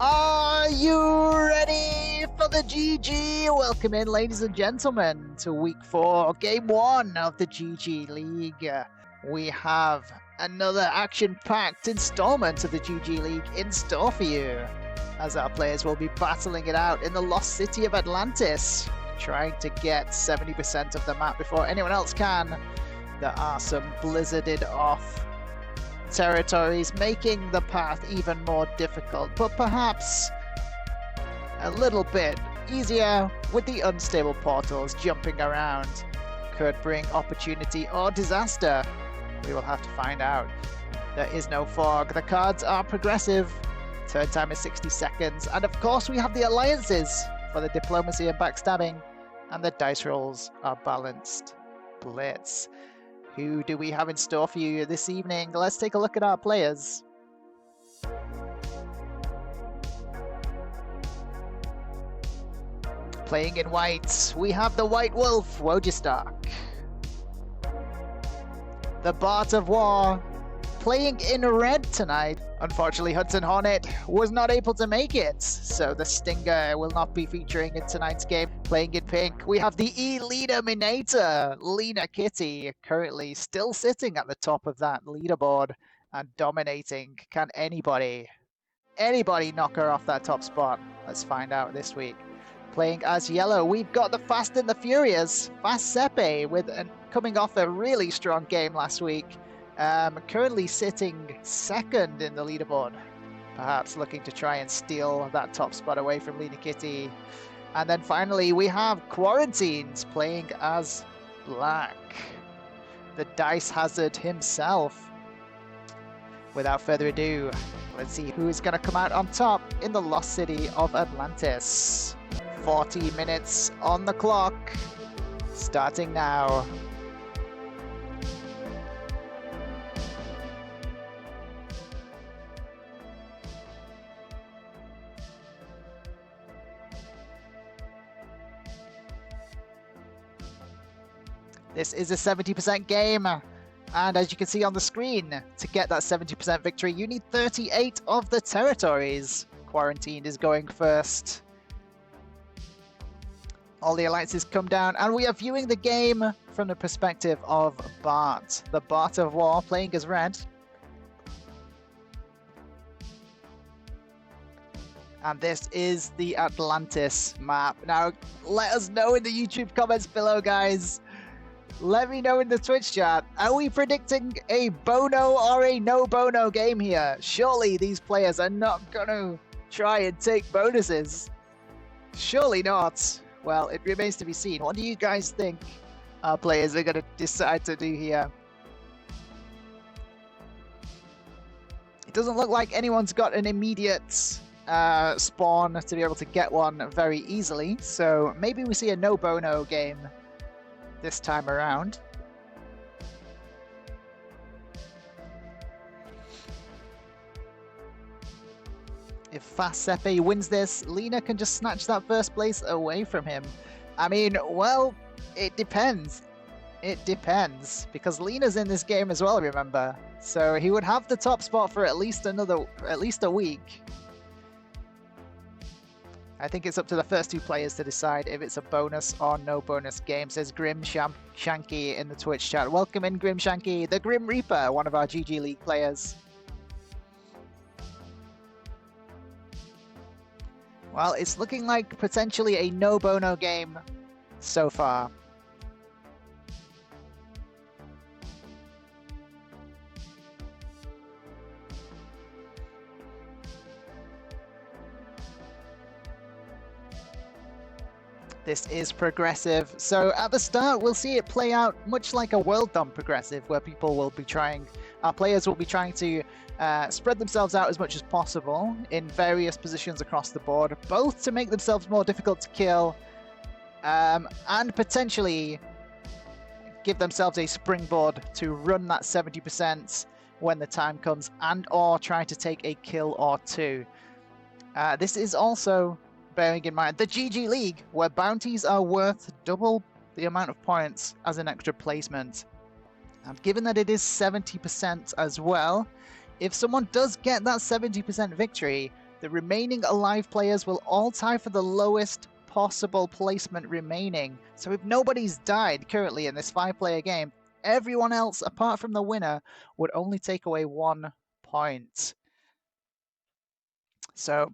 Are you ready for the GG? Welcome in, ladies and gentlemen, to week 4, game 1 of the GG League. We have another action-packed installment of the GG League in store for you, as our players will be battling it out in the lost city of Atlantis, trying to get 70% of the map before anyone else can. There are some blizzarded off territories, making the path even more difficult, but perhaps a little bit easier with the unstable portals jumping around. Could bring opportunity or disaster. We will have to find out. There is no fog. The cards are progressive. Turn time is 60 seconds. And of course we have the alliances for the diplomacy and backstabbing. And the dice rolls are balanced. Blitz. Who do we have in store for you this evening? Let's take a look at our players. Playing in white, we have the White Wolf, Wogistark. The Bart of War, playing in red tonight. Unfortunately, Hudson Hornet was not able to make it, so the Stinger will not be featuring in tonight's game. Playing in pink, we have the E-Leader-Minator, Lena Kitty, currently still sitting at the top of that leaderboard and dominating. Can anybody knock her off that top spot? Let's find out this week. Playing as yellow, we've got the Fast and the Furious, Fast Sepe, coming off a really strong game last week. Currently sitting second in the leaderboard, perhaps looking to try and steal that top spot away from Lena Kitty. And then finally we have Quarantines playing as black, the Dice Hazard himself. Without further ado, let's see who is going to come out on top in the lost city of Atlantis. 40 minutes on the clock, starting now. This is a 70% game, and as you can see on the screen, to get that 70% victory, you need 38 of the territories. Quarantined is going first. All the alliances come down, and we are viewing the game from the perspective of Bart, the Bart of War, playing as red. And this is the Atlantis map. Now, let us know in the YouTube comments below, guys. Let me know in the Twitch chat, are we predicting a Bono or a no Bono game here? Surely these players are not going to try and take bonuses. Surely not. Well, it remains to be seen. What do you guys think our players are going to decide to do here? It doesn't look like anyone's got an immediate spawn to be able to get one very easily, so maybe we see a no Bono game this time around. If Fast Sepe wins this, Lena can just snatch that first place away from him. I mean, well, it depends. It depends, because Lena's in this game as well, remember? So he would have the top spot for at least a week. I think it's up to the first two players to decide if it's a bonus or no bonus game, says Grim Shanky in the Twitch chat. Welcome in, Grim Shanky, the Grim Reaper, one of our GG League players. Well, it's looking like potentially a no Bono game so far. This is progressive, so at the start we'll see it play out much like a World Dom progressive, where our players will be trying to spread themselves out as much as possible in various positions across the board, both to make themselves more difficult to kill and potentially give themselves a springboard to run that 70% when the time comes, and or try to take a kill or two. This is also, bearing in mind, the GG League, where bounties are worth double the amount of points as an extra placement. And given that it is 70% as well, if someone does get that 70% victory, The remaining alive players will all tie for the lowest possible placement remaining. So if nobody's died currently in this 5-player game, everyone else apart from the winner would only take away 1 point. So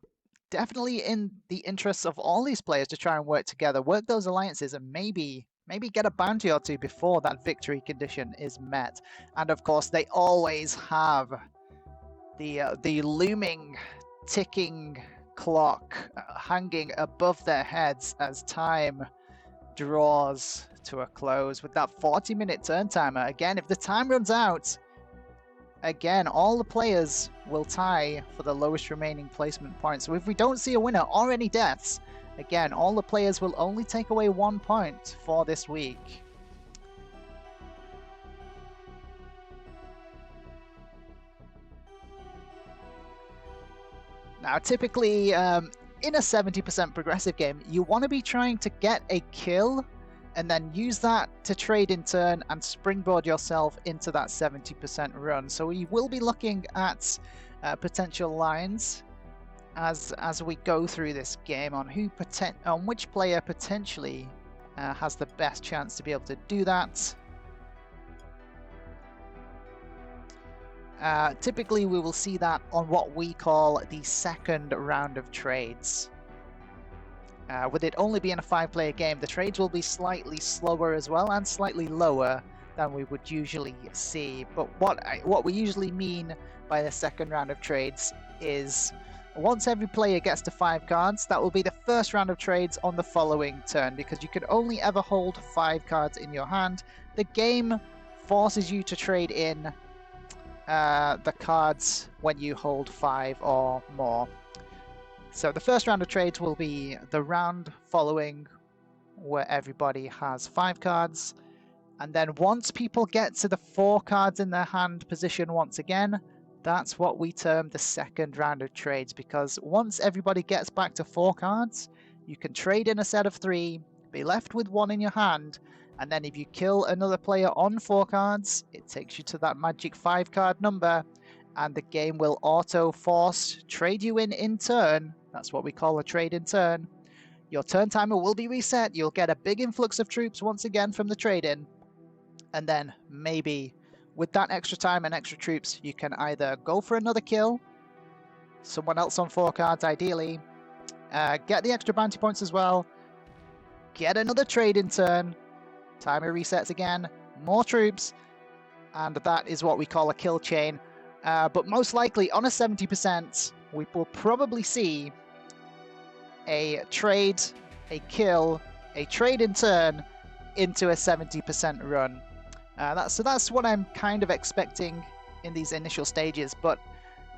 definitely in the interests of all these players to try and work together, work those alliances, and maybe get a bounty or two before that victory condition is met. And of course, they always have the looming, ticking clock hanging above their heads as time draws to a close with that 40-minute turn timer. Again, if the time runs out, again, all the players will tie for the lowest remaining placement point. So if we don't see a winner or any deaths, again, all the players will only take away 1 point for this week. Now, typically, in a 70% progressive game, you want to be trying to get a kill and then use that to trade in turn and springboard yourself into that 70% run. So we will be looking at potential lines as we go through this game on which player potentially has the best chance to be able to do that. Typically, we will see that on what we call the second round of trades. With it only being a 5-player game, the trades will be slightly slower as well and slightly lower than we would usually see. But what we usually mean by the second round of trades is once every player gets to 5 cards, that will be the first round of trades on the following turn, because you can only ever hold 5 cards in your hand. The game forces you to trade in the cards when you hold 5 or more. So the first round of trades will be the round following, where everybody has 5 cards, and then once people get to the 4 cards in their hand position once again, that's what we term the second round of trades, because once everybody gets back to 4 cards, you can trade in a set of 3, be left with 1 in your hand, and then if you kill another player on 4 cards, it takes you to that magic 5 card number, and the game will auto force trade you in turn. That's what we call a trade in turn. Your turn timer will be reset. You'll get a big influx of troops once again from the trade in, and then maybe with that extra time and extra troops, you can either go for another kill, someone else on 4 cards ideally, get the extra bounty points as well, get another trade in turn, timer resets again, more troops, and that is what we call a kill chain. But most likely on a 70%, we will probably see a trade, a kill, a trade in turn into a 70% run. So that's what I'm kind of expecting in these initial stages, but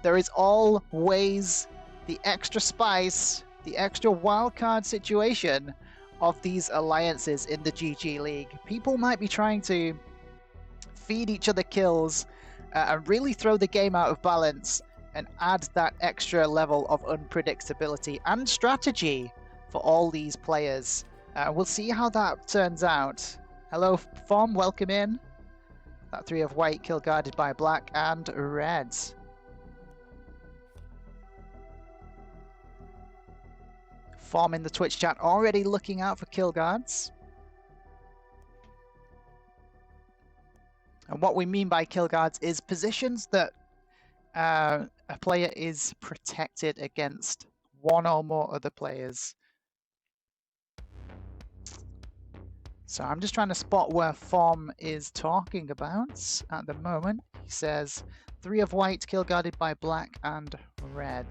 there is always the extra spice, the extra wildcard situation of these alliances in the GG League. People might be trying to feed each other kills and really throw the game out of balance and add that extra level of unpredictability and strategy for all these players. We'll see how that turns out. Hello, Form, welcome in. That 3 of white kill guarded by black and red. Form in the Twitch chat already looking out for kill guards. And what we mean by kill guards is positions that a player is protected against 1 or more other players. So I'm just trying to spot where Form is talking about at the moment. He says 3 of white kill guarded by black and red.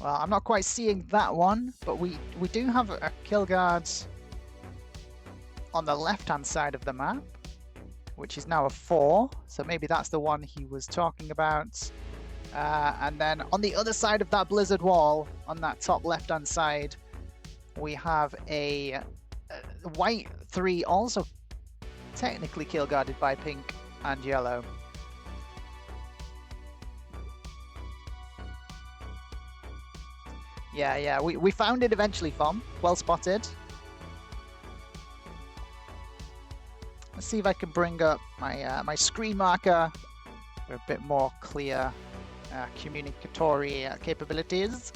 Well, I'm not quite seeing that one, but we do have a kill guard on the left-hand side of the map, which is now a 4. So maybe that's the one he was talking about. And then on the other side of that blizzard wall, on that top left-hand side, we have a white 3, also technically kill guarded by pink and yellow. Yeah, we found it eventually, Fom. Well spotted. Let's see if I can bring up my my screen marker for a bit more clear communicatory capabilities.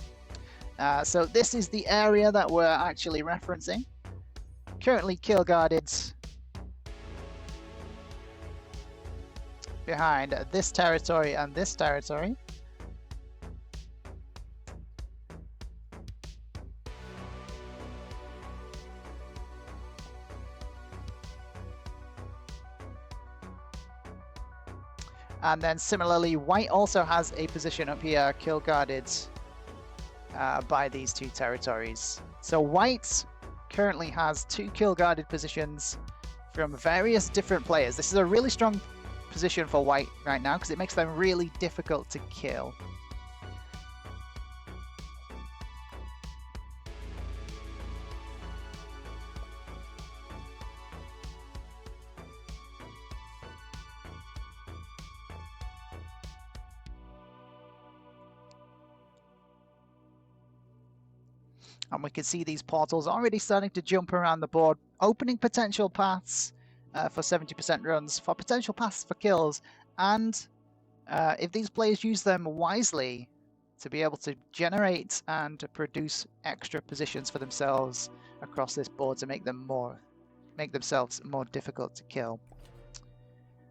So this is the area that we're actually referencing. Currently kill guarded behind this territory and this territory. And then similarly, white also has a position up here, kill guarded by these two territories. So white currently has 2 kill guarded positions from various different players. This is a really strong position for white right now because it makes them really difficult to kill. And we can see these portals already starting to jump around the board, opening potential paths for 70% runs, for potential paths for kills, and if these players use them wisely, to be able to generate and produce extra positions for themselves across this board to make themselves more difficult to kill.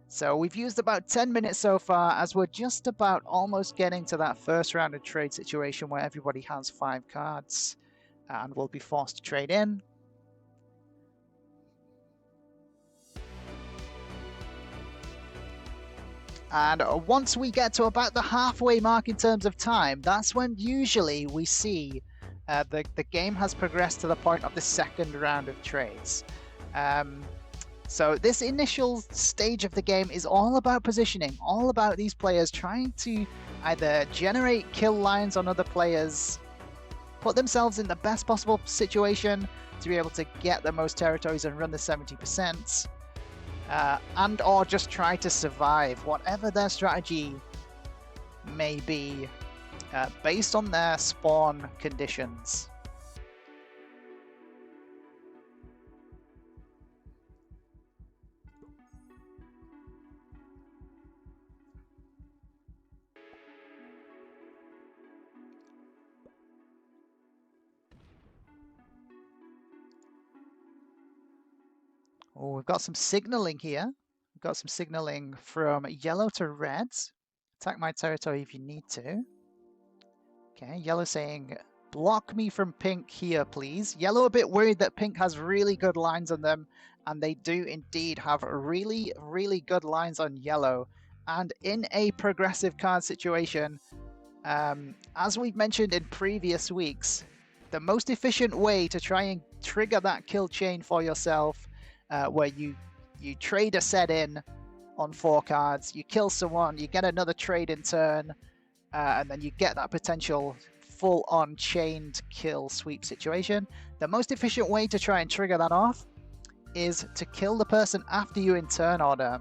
So we've used about 10 minutes so far, as we're just about almost getting to that first round of trade situation where everybody has 5 cards and will be forced to trade in. And once we get to about the halfway mark in terms of time, that's when usually we see the game has progressed to the point of the second round of trades. So this initial stage of the game is all about positioning, all about these players trying to either generate kill lines on other players, put themselves in the best possible situation to be able to get the most territories and run the 70%, and or just try to survive, whatever their strategy may be, based on their spawn conditions. Oh, we've got some signaling here. We've got some signaling from yellow to red. Attack my territory if you need to. Okay, yellow saying, block me from pink here, please. Yellow a bit worried that pink has really good lines on them, and they do indeed have really, really good lines on yellow. And in a progressive card situation, as we've mentioned in previous weeks, the most efficient way to try and trigger that kill chain for yourself, where you trade a set in on 4 cards, you kill someone, you get another trade in turn, and then you get that potential full-on chained kill sweep situation. The most efficient way to try and trigger that off is to kill the person after you in turn order.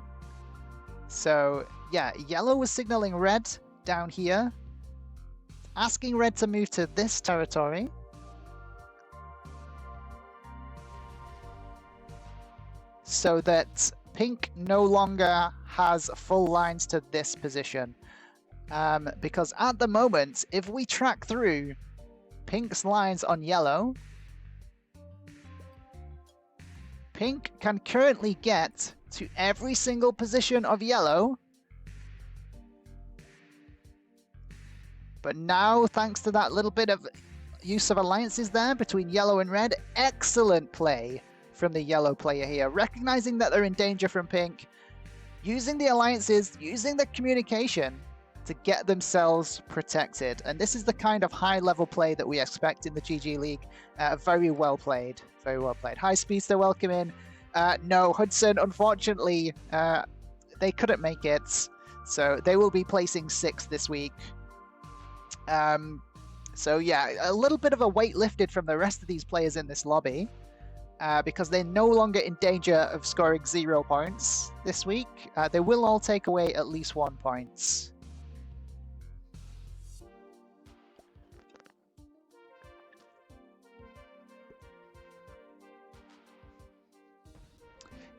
So yeah, yellow was signaling red down here, asking red to move to this territory. So that pink no longer has full lines to this position. Because at the moment, if we track through pink's lines on yellow, pink can currently get to every single position of yellow. But now, thanks to that little bit of use of alliances there between yellow and red, excellent play from the yellow player here, recognizing that they're in danger from pink, using the alliances, using the communication to get themselves protected. And this is the kind of high-level play that we expect in the GG League. Very well played, very well played. High Speedster, welcome in. No, Hudson, unfortunately, they couldn't make it, so they will be placing 6th this week. So yeah, a little bit of a weight lifted from the rest of these players in this lobby, because they're no longer in danger of scoring 0 points this week. They will all take away at least 1 point.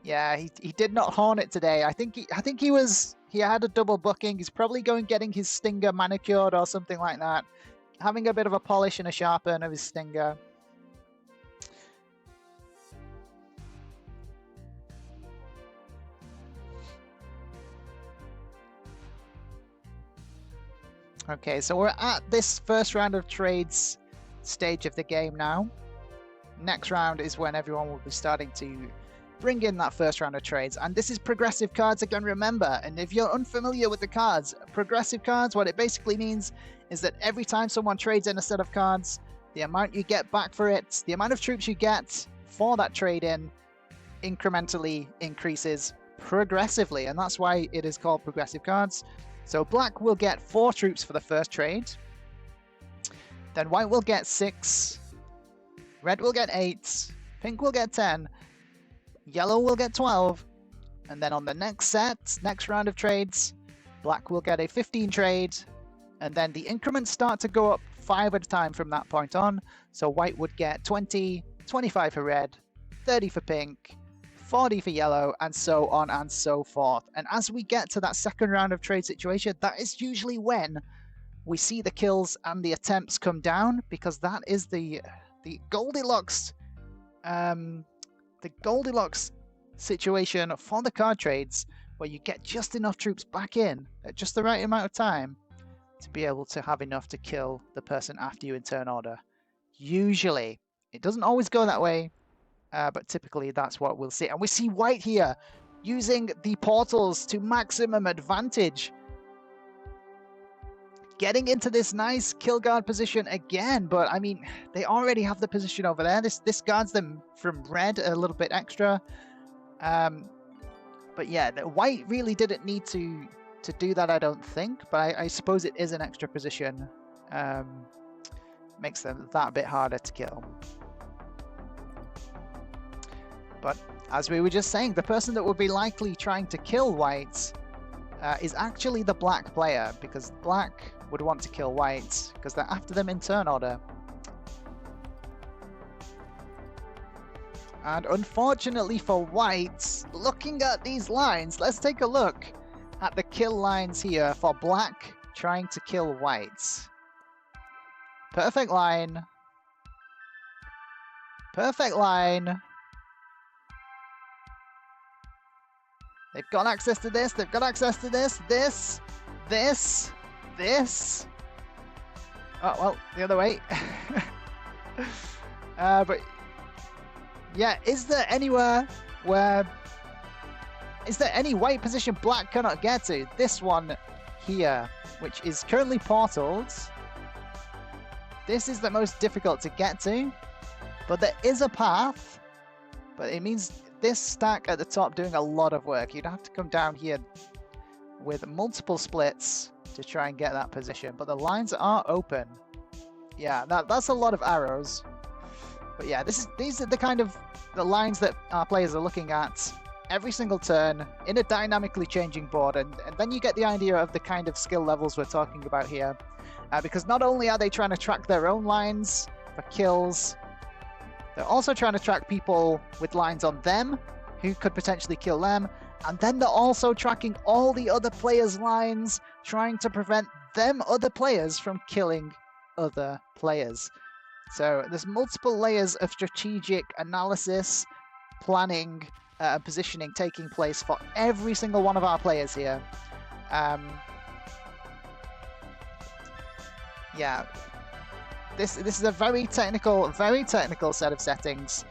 Yeah, he did not horn it today. I think he had a double booking. He's probably getting his stinger manicured or something like that. Having a bit of a polish and a sharpen of his stinger. Okay, so we're at this first round of trades stage of the game now. Next round is when everyone will be starting to bring in that first round of trades, and this is progressive cards again, remember. And if you're unfamiliar with the cards, progressive cards, what it basically means is that every time someone trades in a set of cards, the amount you get back for it, the amount of troops you get for that trade in, incrementally increases progressively, and that's why it is called progressive cards. So black will get 4 troops for the first trade, then white will get 6, red will get 8, pink will get 10, yellow will get 12, and then on the next round of trades, black will get a 15 trade, and then the increments start to go up 5 at a time from that point on. So white would get 20, 25 for red, 30 for pink, 40 for yellow, and so on and so forth. And as we get to that second round of trade situation, that is usually when we see the kills and the attempts come down, because that is the Goldilocks situation for the card trades, where you get just enough troops back in at just the right amount of time to be able to have enough to kill the person after you in turn order. Usually, it doesn't always go that way, but typically that's what we'll see. And we see white here using the portals to maximum advantage, getting into this nice kill guard position again. But I mean, they already have the position over there. This guards them from red a little bit extra. But yeah, the white really didn't need to do that, I don't think. But I suppose it is an extra position. Makes them that bit harder to kill. But as we were just saying, the person that would be likely trying to kill white is actually the black player, because black would want to kill white because they're after them in turn order. And unfortunately for white, looking at these lines, let's take a look at the kill lines here for black trying to kill white. Perfect line. Perfect line. They've got access to this, they've got access to this, this. Oh, well, the other way. But yeah, is there any white position black cannot get to? This one here, which is currently portaled. This is the most difficult to get to, but there is a path, but it means this stack at the top doing a lot of work. You'd have to come down here with multiple splits to try and get that position, but the lines are open. Yeah, that's a lot of arrows. But yeah, these are the lines that our players are looking at every single turn in a dynamically changing board, and then you get the idea of the kind of skill levels we're talking about here. Because not only are they trying to track their own lines for kills, they're also trying to track people with lines on them who could potentially kill them, and then they're also tracking all the other players' lines, trying to prevent them other players from killing other players. So there's multiple layers of strategic analysis, planning, and positioning taking place for every single one of our players here. Yeah, this is a very technical set of settings,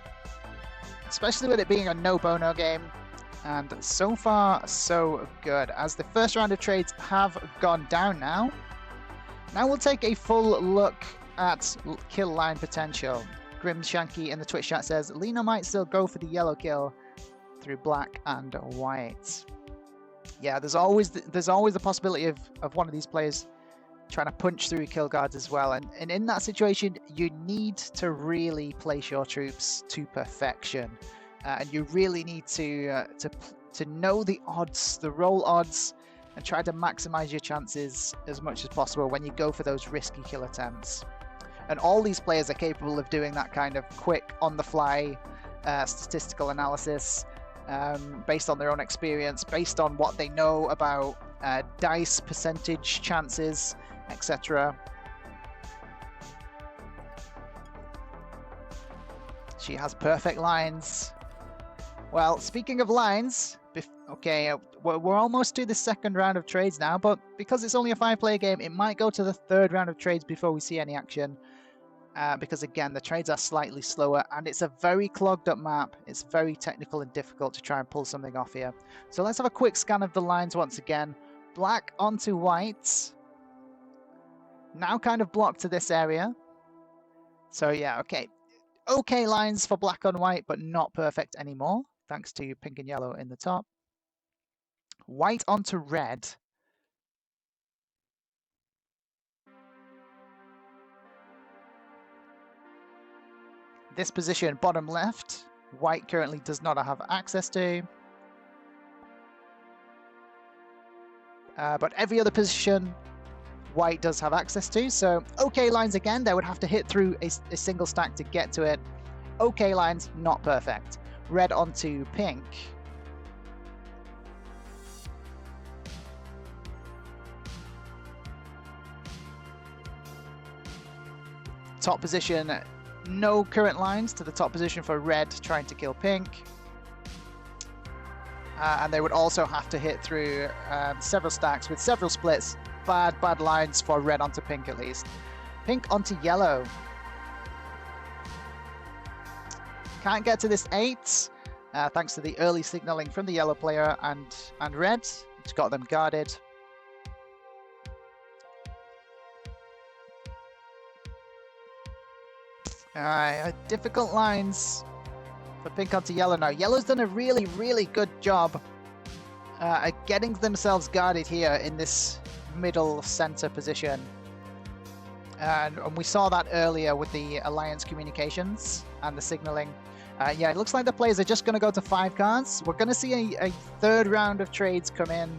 especially with it being a no bono game. And so far, so good, as the first round of trades have gone down now. Now we'll take a full look at kill line potential. Grim Shanky in the Twitch chat says, Lena might still go for the yellow kill through black and white. Yeah, there's always the possibility of one of these players trying to punch through kill guards as well. And in that situation, you need to really place your troops to perfection. And you really need to know the odds, the roll odds, and try to maximize your chances as much as possible when you go for those risky kill attempts. And all these players are capable of doing that kind of quick, on-the-fly statistical analysis. based on their own experience, based on what they know about dice percentage chances, etc. She has perfect lines. Well, speaking of lines, okay, we're almost to the second round of trades now, but because it's only a 5-player game, it might go to the third round of trades before we see any action. Because again, the trades are slightly slower, and it's a very clogged up map. It's very technical and difficult to try and pull something off here. So let's have a quick scan of the lines once again. Black onto white. Now kind of blocked to this area. So yeah, okay. Okay lines for black on white, but not perfect anymore, thanks to pink and yellow in the top. White onto red. This position, bottom left, white currently does not have access to. But every other position, white does have access to. So okay lines again, they would have to hit through a single stack to get to it. Okay lines, not perfect. Red onto pink. Top position, no current lines to the top position for red trying to kill pink. And they would also have to hit through several stacks with several splits. Bad lines for red onto pink at least. Pink onto yellow. Can't get to this 8, thanks to the early signaling from the yellow player and red, which got them guarded. Alright, difficult lines for pink onto yellow now. Yellow's done a really good job at getting themselves guarded here in this middle center position. And we saw that earlier with the alliance communications and the signaling. Yeah, it looks like the players are just going to go to 5 cards. We're going to see a third round of trades come in.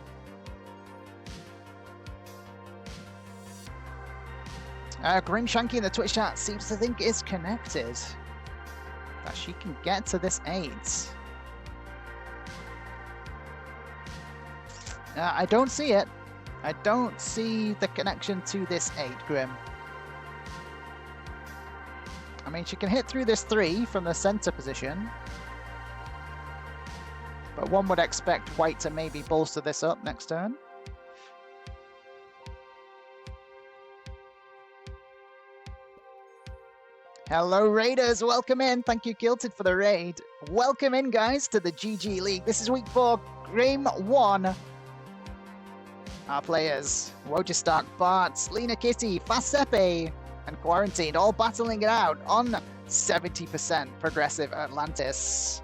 Grim Shanky in the Twitch chat seems to think it's connected. That she can get to this 8. I don't see it. I don't see the connection to this 8, Grim. I mean, she can hit through this 3 from the center position. But one would expect white to maybe bolster this up next turn. Hello Raiders, welcome in. Thank you Gilted for the raid. Welcome in guys to the GG League. This is week 4, game 1. Our players, Wojastark, Bart, Lena Kitty, Fasepe, and Quarantined, all battling it out on 70% progressive Atlantis.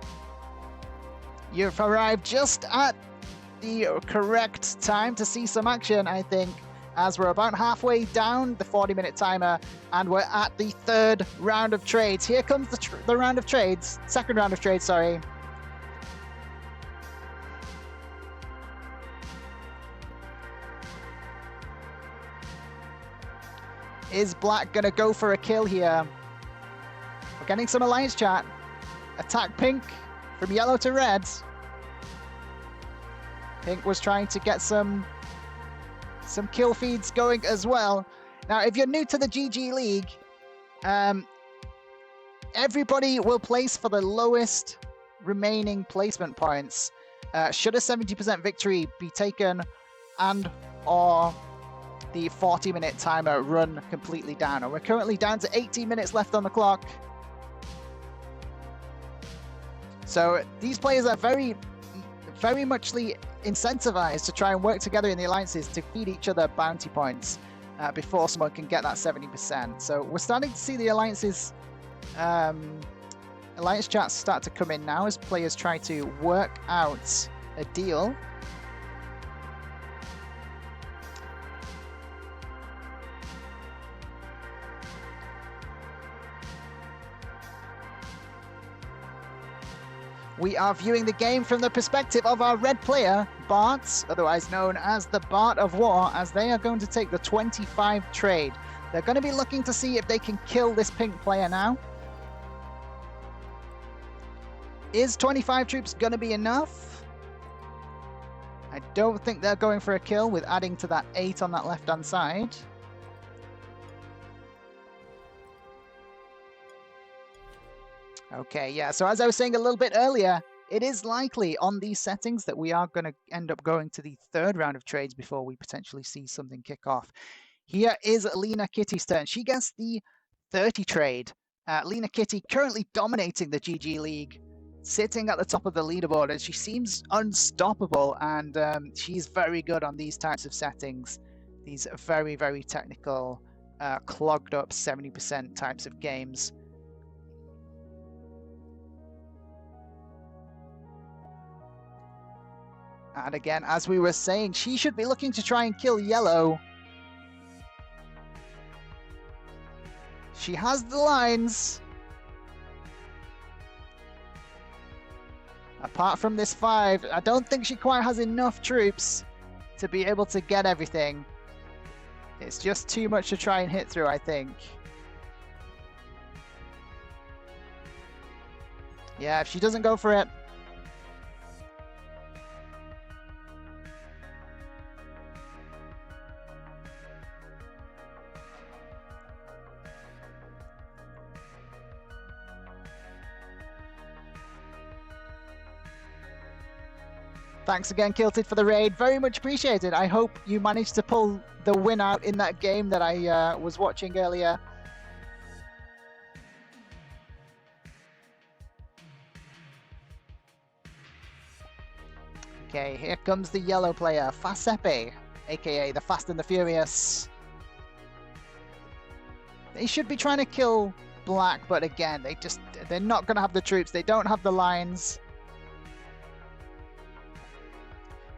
You've arrived just at the correct time to see some action, I think, as we're about halfway down the 40-minute timer, and we're at the third round of trades. Here comes the round of trades, second round of trades, sorry. Is black gonna go for a kill here? We're getting some alliance chat. Attack pink from yellow to red. Pink was trying to get some kill feeds going as well. Now, if you're new to the GG League, everybody will place for the lowest remaining placement points. Should a 70% victory be taken and or the 40-minute timer run completely down. And we're currently down to 18 minutes left on the clock. So these players are very muchly incentivized to try and work together in the alliances to feed each other bounty points before someone can get that 70%. So we're starting to see the alliances, alliance chats start to come in now as players try to work out a deal. We are viewing the game from the perspective of our red player, Bart, otherwise known as the Bart of War, as they are going to take the 25 trade. They're going to be looking to see if they can kill this pink player now. Is 25 troops going to be enough? I don't think they're going for a kill with adding to that 8 on that left-hand side. Okay, yeah, so as I was saying a little bit earlier, it is likely on these settings that we are going to end up going to the third round of trades before we potentially see something kick off. Here is Lena Kitty's turn. She gets the 30 trade. Lena Kitty currently dominating the GG League, sitting at the top of the leaderboard, and she seems unstoppable, and she's very good on these types of settings. These very, very technical, clogged up 70% types of games. And again, as we were saying, she should be looking to try and kill yellow. She has the lines. Apart from this 5, I don't think she quite has enough troops to be able to get everything. It's just too much to try and hit through, I think. Yeah, if she doesn't go for it, thanks again, Kilted, for the raid. Very much appreciated. I hope you managed to pull the win out in that game that I was watching earlier. Okay, here comes the yellow player, Fasepe, aka the Fast and the Furious. They should be trying to kill black, but again, they're not going to have the troops. They don't have the lines.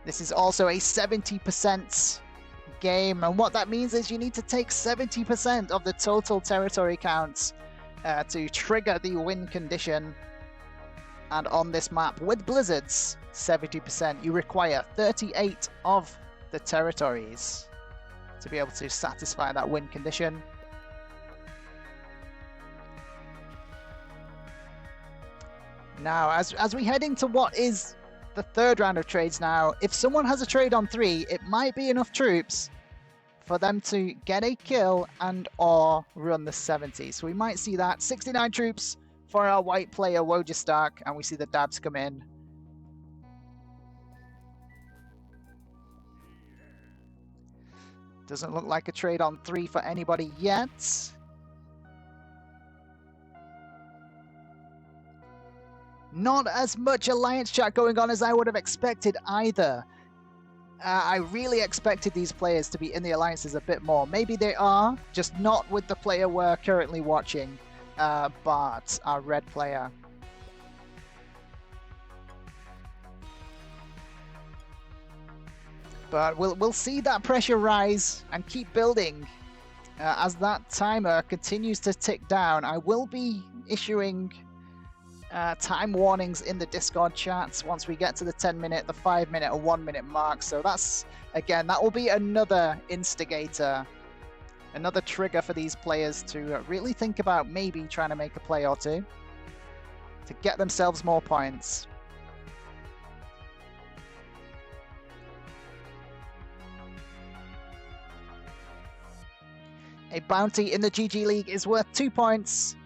This is also a 70% game, and what that means is you need to take 70% of the total territory counts to trigger the win condition. And on this map, with blizzards, 70%, you require 38 of the territories to be able to satisfy that win condition. Now, as we head into what is the third round of trades now, if someone has a trade on 3, it might be enough troops for them to get a kill and or run the 70. So we might see that 69 troops for our white player Wojistark, and we see the dabs come in. Doesn't look like a trade on 3 for anybody yet. Not as much alliance chat going on as I would have expected either. I really expected these players to be in the alliances a bit more. Maybe they are, just not with the player we're currently watching, Bart, our red player. But we'll see that pressure rise and keep building as that timer continues to tick down. I will be issuing time warnings in the Discord chats once we get to the 10-minute, the 5-minute, or 1-minute mark. So that's, again, that will be another instigator, another trigger for these players to really think about maybe trying to make a play or two to get themselves more points. A bounty in the GG League is worth 2 points.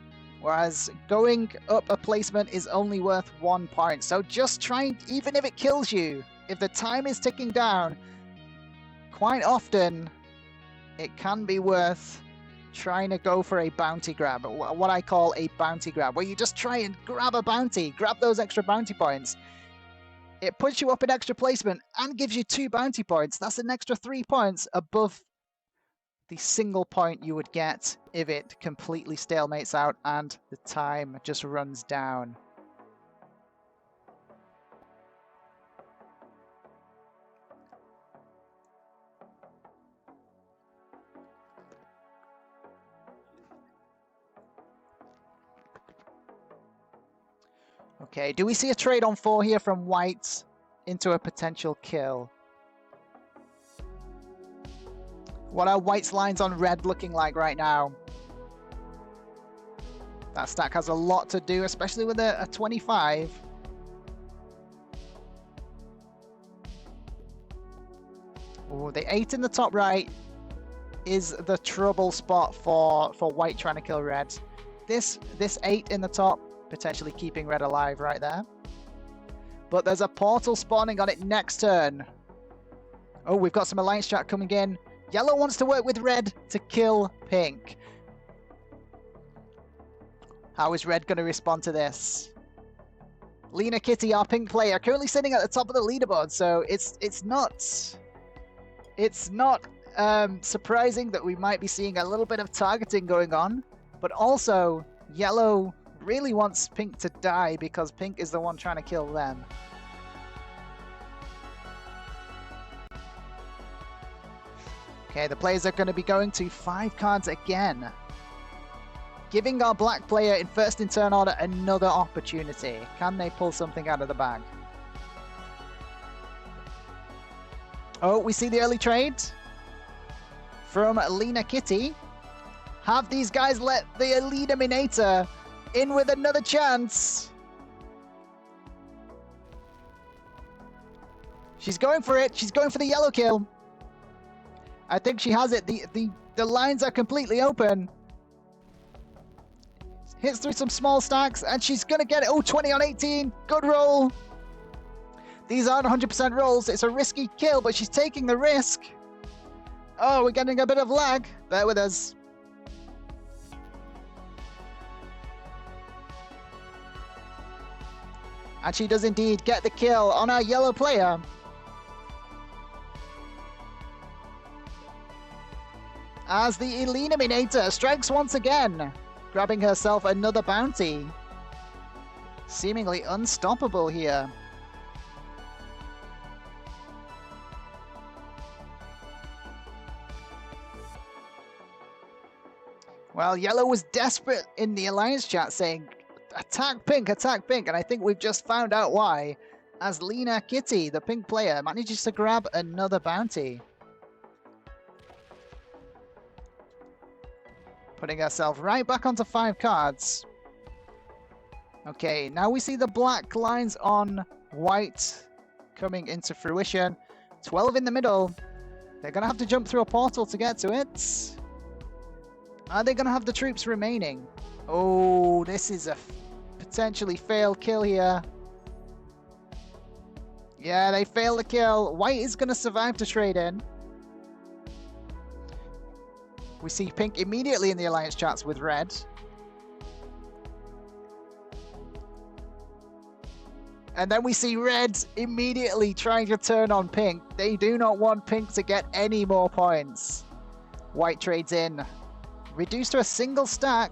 Whereas going up a placement is only worth 1 point. So just try, even if it kills you, if the time is ticking down, quite often it can be worth trying to go for a bounty grab, what I call a bounty grab, where you just try and grab a bounty, grab those extra bounty points. It puts you up in extra placement and gives you 2 bounty points. That's an extra 3 points above the single point you would get if it completely stalemates out and the time just runs down. Okay, do we see a trade on 4 here from white into a potential kill? What are white's lines on red looking like right now? That stack has a lot to do, especially with a 25. Oh, the 8 in the top right is the trouble spot for white trying to kill red. This 8 in the top, potentially keeping red alive right there. But there's a portal spawning on it next turn. Oh, we've got some alliance chat coming in. Yellow wants to work with red to kill pink. How is red going to respond to this? Lena Kitty, our pink player, currently sitting at the top of the leaderboard, so it's not surprising that we might be seeing a little bit of targeting going on, but also yellow really wants pink to die because pink is the one trying to kill them. Okay, the players are going to be going to 5 cards again, giving our black player in first in turn order another opportunity. Can they pull something out of the bag? Oh, we see the early trade from Lena Kitty. Have these guys let the Eliminator in with another chance? She's going for it. She's going for the yellow kill. I think she has it. The lines are completely open. Hits through some small stacks, and she's going to get it. Oh, 20 on 18. Good roll. These aren't 100% rolls. It's a risky kill, but she's taking the risk. Oh, we're getting a bit of lag. Bear with us. And she does indeed get the kill on our yellow player. As the Eliminator strikes once again, grabbing herself another bounty. Seemingly unstoppable here. Well, yellow was desperate in the alliance chat saying, attack pink, and I think we've just found out why, as Lena Kitty, the pink player, manages to grab another bounty. Putting herself right back onto 5 cards. Okay, now we see the black lines on white coming into fruition. 12 in the middle. They're going to have to jump through a portal to get to it. Are they going to have the troops remaining? Oh, this is a potentially failed kill here. Yeah, they fail the kill. White is going to survive to trade in. We see pink immediately in the alliance chats with red. And then we see red immediately trying to turn on pink. They do not want pink to get any more points. White trades in. Reduced to a single stack.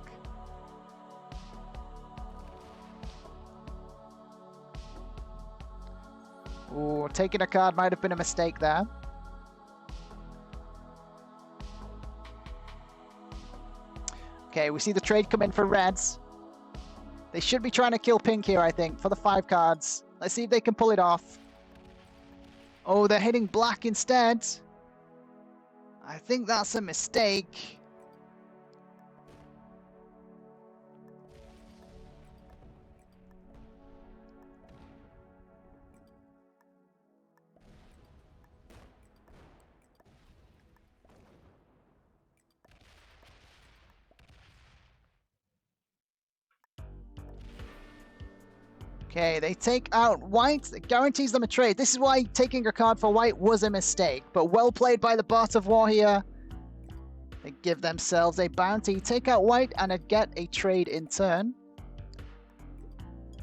Ooh, taking a card might have been a mistake there. Okay, we see the trade come in for reds. They should be trying to kill pink here, I think, for the 5 cards. Let's see if they can pull it off. Oh, they're hitting black instead. I think that's a mistake. Okay, they take out white. It guarantees them a trade. This is why taking a card for white was a mistake. But well played by the Bart of War here. They give themselves a bounty, take out white, and get a trade in turn.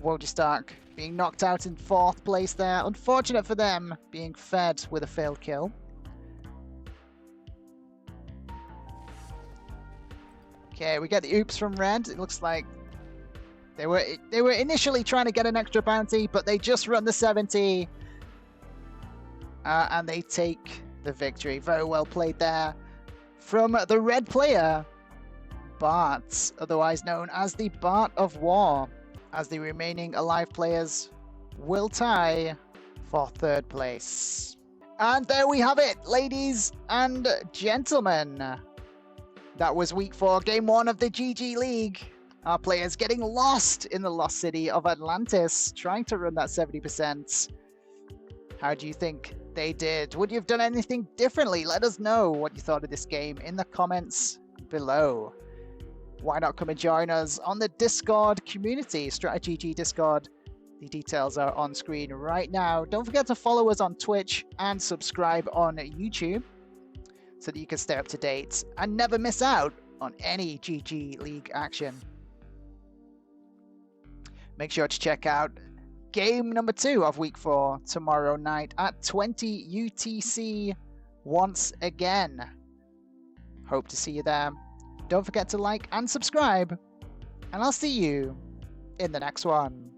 Wojie Stark being knocked out in 4th place there. Unfortunate for them, being fed with a failed kill. Okay, we get the oops from red. It looks like they were initially trying to get an extra bounty, but they just run the 70. And they take the victory. Very well played there from the red player, Bart, otherwise known as the Bart of War, as the remaining alive players will tie for 3rd place. And there we have it, ladies and gentlemen. That was week 4, game 1 of the GG League. Our players getting lost in the lost city of Atlantis, trying to run that 70%. How do you think They did. Would you have done anything differently? Let us know what you thought of this game in the comments below. Why not come and join us on the Discord community, StratiGG Discord. The details are on screen right now. Don't forget to follow us on Twitch and subscribe on YouTube so that you can stay up to date and never miss out on any GG League action. Make sure to check out game number 2 of week 4 tomorrow night at 20 UTC once again. Hope to see you there. Don't forget to like and subscribe, and I'll see you in the next one.